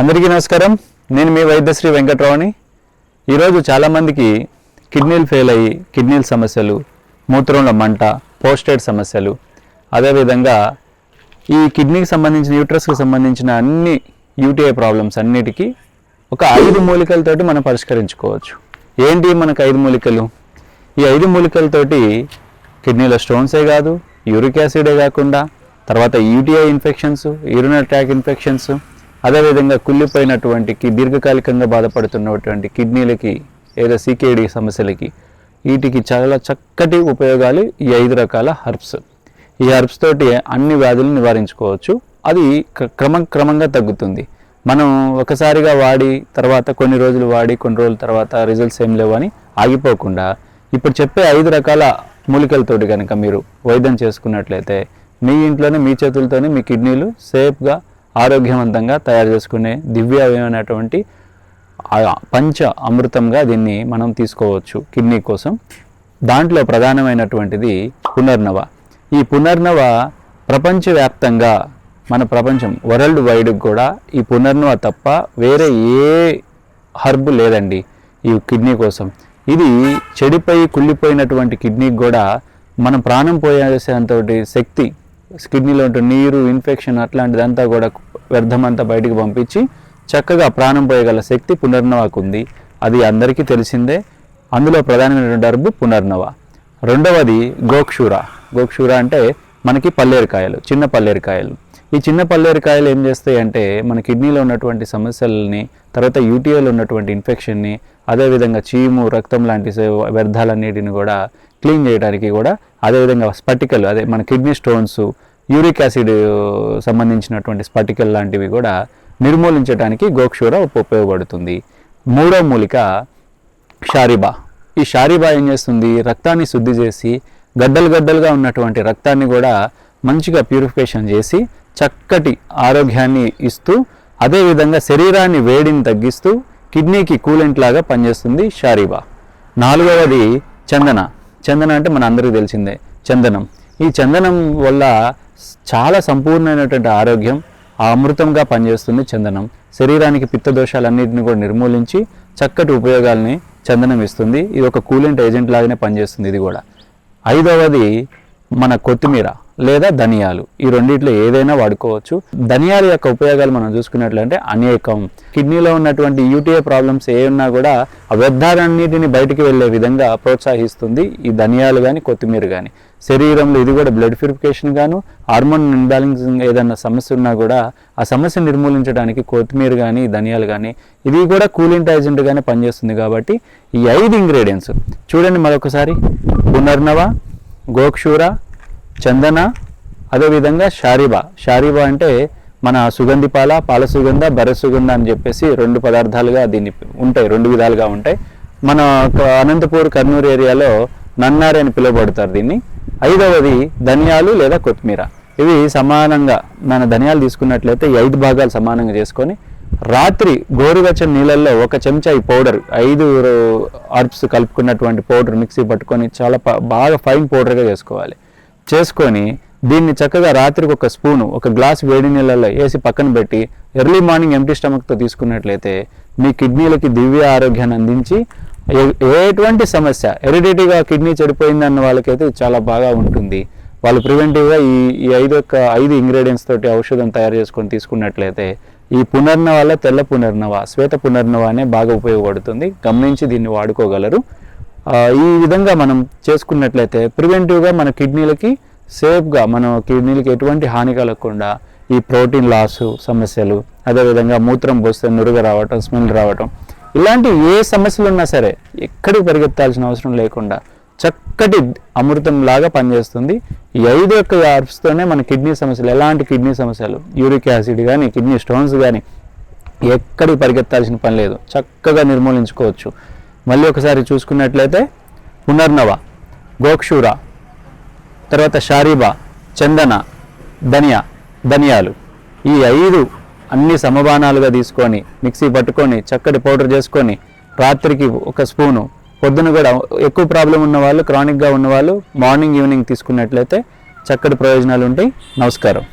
అందరికీ నమస్కారం. నేను మీ వైద్యశ్రీ వెంకట్రావుని. ఈరోజు చాలామందికి కిడ్నీలు ఫెయిల్ అయ్యి కిడ్నీల సమస్యలు, మూత్రంలో మంట, పోస్టేట్ సమస్యలు, అదేవిధంగా ఈ కిడ్నీకి సంబంధించిన యూట్రస్కి సంబంధించిన అన్ని యూటీఐ ప్రాబ్లమ్స్ అన్నిటికీ ఒక 5 మూలికలతోటి మనం పరిష్కరించుకోవచ్చు. ఏంటి మనకు 5 మూలికలు? ఈ 5 మూలికలతోటి కిడ్నీలో స్టోన్సే కాదు, యూరిక్ యాసిడే కాకుండా తర్వాత UTI infections, urinary tract infections, అదేవిధంగా కుళ్ళిపోయినటువంటి దీర్ఘకాలికంగా బాధపడుతున్నటువంటి కిడ్నీలకి ఏదో సికేడి సమస్యలకి వీటికి చాలా చక్కటి ఉపయోగాలు ఈ 5 రకాల హర్బ్స్. ఈ హర్బ్స్ తోటి అన్ని వ్యాధులను నివారించుకోవచ్చు. అది క్రమంగా తగ్గుతుంది. మనం ఒకసారిగా వాడి తర్వాత కొన్ని రోజులు వాడి కొన్ని రోజుల తర్వాత రిజల్ట్స్ ఏం లేవు అని ఆగిపోకుండా ఇప్పుడు చెప్పే 5 రకాల మూలికలతోటి కనుక మీరు వైద్యం చేసుకున్నట్లయితే మీ ఇంట్లోనే మీ చేతులతోనే మీ కిడ్నీలు సేఫ్గా ఆరోగ్యవంతంగా తయారు చేసుకునే దివ్యమైనటువంటి పంచ అమృతంగా దీన్ని మనం తీసుకోవచ్చు కిడ్నీ కోసం. దాంట్లో ప్రధానమైనటువంటిది పునర్నవ. ఈ పునర్నవ ప్రపంచవ్యాప్తంగా మన ప్రపంచం వరల్డ్ వైడ్ కూడా ఈ పునర్నవ తప్ప వేరే ఏ హర్బ్ లేదండి ఈ కిడ్నీ కోసం. ఇది చెడిపోయి కుళ్ళిపోయినటువంటి కిడ్నీకి కూడా మనం ప్రాణం పోయేసేంతటి శక్తి, కిడ్నీలో ఉంటే నీరు, ఇన్ఫెక్షన్ అట్లాంటిదంతా కూడా వ్యర్థమంతా బయటికి పంపించి చక్కగా ప్రాణం పోయగల శక్తి పునర్నవకు ఉంది. అది అందరికీ తెలిసిందే. అందులో ప్రధానమైనటువంటి హర్బ్ పునర్నవ. రెండవది గోక్షూర. గోక్షూర అంటే మనకి పల్లేరుకాయలు, చిన్న పల్లేరుకాయలు. ఈ చిన్న పల్లేరుకాయలు ఏం చేస్తాయి అంటే మన కిడ్నీలో ఉన్నటువంటి సమస్యలని, తర్వాత యూటీఐలో ఉన్నటువంటి ఇన్ఫెక్షన్ని, అదేవిధంగా చీము, రక్తం లాంటి వ్యర్థాలన్నిటిని కూడా క్లీన్ చేయడానికి కూడా, అదేవిధంగా స్పటికలు, అదే మన కిడ్నీ స్టోన్స్, యూరిక్ యాసిడ్ సంబంధించినటువంటి స్పటికల్ లాంటివి కూడా నిర్మూలించడానికి గోక్షూర ఉపయోగపడుతుంది. మూడో మూలిక షారిబా. ఈ షారిబా ఏం చేస్తుంది? రక్తాన్ని శుద్ధి చేసి గడ్డలుగా ఉన్నటువంటి రక్తాన్ని కూడా మంచిగా ప్యూరిఫికేషన్ చేసి చక్కటి ఆరోగ్యాన్ని ఇస్తూ, అదేవిధంగా శరీరాన్ని వేడిని తగ్గిస్తూ కిడ్నీకి కూలెంట్ లాగా పనిచేస్తుంది షారిబా. నాలుగవది చందన. చందన అంటే మన అందరికీ తెలిసిందే చందనం. ఈ చందనం వల్ల చాలా సంపూర్ణమైనటువంటి ఆరోగ్యం, అమృతంగా పనిచేస్తుంది చందనం. శరీరానికి పిత్త దోషాలన్నింటినీ కూడా నిర్మూలించి చక్కటి ఉపయోగాల్ని చందనం ఇస్తుంది. ఇది ఒక కూలెంట్ ఏజెంట్ లాగానే పనిచేస్తుంది ఇది కూడా. ఐదవది మన కొత్తిమీర లేదా ధనియాలు. ఈ రెండిట్లో ఏదైనా వాడుకోవచ్చు. ధనియాల యొక్క ఉపయోగాలు మనం చూసుకున్నట్లయితే అనేకం. కిడ్నీలో ఉన్నటువంటి యూటీఐ ప్రాబ్లమ్స్ ఏ ఉన్నా కూడా ఆ వ్యర్థాలన్నిటిని బయటికి వెళ్ళే విధంగా ప్రోత్సహిస్తుంది ఈ ధనియాలు కానీ కొత్తిమీర కానీ. శరీరంలో ఇది కూడా బ్లడ్ ప్యూరిఫికేషన్ గాను, హార్మోన్ ఇంబ్యాలెన్సింగ్ ఏదైనా సమస్య ఉన్నా కూడా ఆ సమస్య నిర్మూలించడానికి కొత్తిమీర కానీ ధనియాలు కానీ ఇది కూడా కూలింగ్ ఏజెంట్గానే పనిచేస్తుంది. కాబట్టి ఈ 5 ఇంగ్రీడియంట్స్ చూడండి మరొకసారి: పునర్నవ, గోక్షూర, చందన, అదేవిధంగా షారిబా. షారిబా అంటే మన సుగంధి పాల సుగంధ, బర్రె సుగంధ అని చెప్పేసి 2 పదార్థాలుగా దీన్ని ఉంటాయి, 2 విధాలుగా ఉంటాయి. మన అనంతపూర్, కర్నూలు ఏరియాలో నన్నారి అని పిలువబడతారు దీన్ని. ఐదవది ధనియాలు లేదా కొత్తిమీర. ఇవి సమానంగా మన ధనియాలు తీసుకున్నట్లయితే 5 భాగాలు సమానంగా చేసుకొని రాత్రి గోరువెచ్చని నీళ్ళల్లో 1 చెంచా ఈ పౌడర్, 5 హర్బ్స్ కలుపుకున్నటువంటి పౌడర్ మిక్సీ పట్టుకొని చాలా బాగా ఫైన్ పౌడర్గా చేసుకొని దీన్ని చక్కగా రాత్రికి 1 స్పూను 1 గ్లాస్ వేడి నీళ్ళల్లో వేసి పక్కన పెట్టి ఎర్లీ మార్నింగ్ ఎంప్టీ స్టమక్తో తీసుకున్నట్లయితే మీ కిడ్నీలకి దివ్య ఆరోగ్యాన్ని అందించి ఎటువంటి సమస్య, హెరిడిటీగా కిడ్నీ చెడిపోయిందన్న వాళ్ళకైతే చాలా బాగా ఉంటుంది. వాళ్ళు ప్రివెంటివ్గా ఈ 5 ఇంగ్రీడియంట్స్ తోటి ఔషధం తయారు చేసుకొని తీసుకున్నట్లయితే ఈ పునర్నవ వల్ల తెల్ల పునర్నవ, శ్వేత పునర్నవ అనే బాగా ఉపయోగపడుతుంది. గమనించి దీన్ని వాడుకోగలరు. ఈ విధంగా మనం చేసుకున్నట్లయితే ప్రివెంటివ్గా మన కిడ్నీలకి సేఫ్గా, మన కిడ్నీలకి ఎటువంటి హాని కలగకుండా ఈ ప్రోటీన్ లాస్ సమస్యలు, అదేవిధంగా మూత్రం పోస్తే నురుగ రావటం, స్మెల్ రావటం, ఇలాంటి ఏ సమస్యలు ఉన్నా సరే ఎక్కడికి పరిగెత్తాల్సిన అవసరం లేకుండా చక్కటి అమృతం లాగా పనిచేస్తుంది. ఈ 5 హర్బ్స్తోనే మన కిడ్నీ సమస్యలు, ఎలాంటి కిడ్నీ సమస్యలు, యూరిక్ యాసిడ్ కానీ, కిడ్నీ స్టోన్స్ కానీ ఎక్కడికి పరిగెత్తాల్సిన పని లేదు, చక్కగా నిర్మూలించుకోవచ్చు. మళ్ళీ ఒకసారి చూసుకున్నట్లయితే పునర్నవ, గోక్షూర, తర్వాత షారిబా, చందన, ధనియాలు. ఈ 5 అన్ని సమబాణాలుగా తీసుకొని మిక్సీ పట్టుకొని చక్కటి పౌడర్ చేసుకొని రాత్రికి 1 స్పూను, పొద్దున కూడా ఎక్కువ ప్రాబ్లం ఉన్న వాళ్ళు, క్రానిక్గా ఉన్నవాళ్ళు మార్నింగ్ ఈవినింగ్ తీసుకున్నట్లయితే చక్కటి ప్రయోజనాలు ఉంటాయి. నమస్కారం.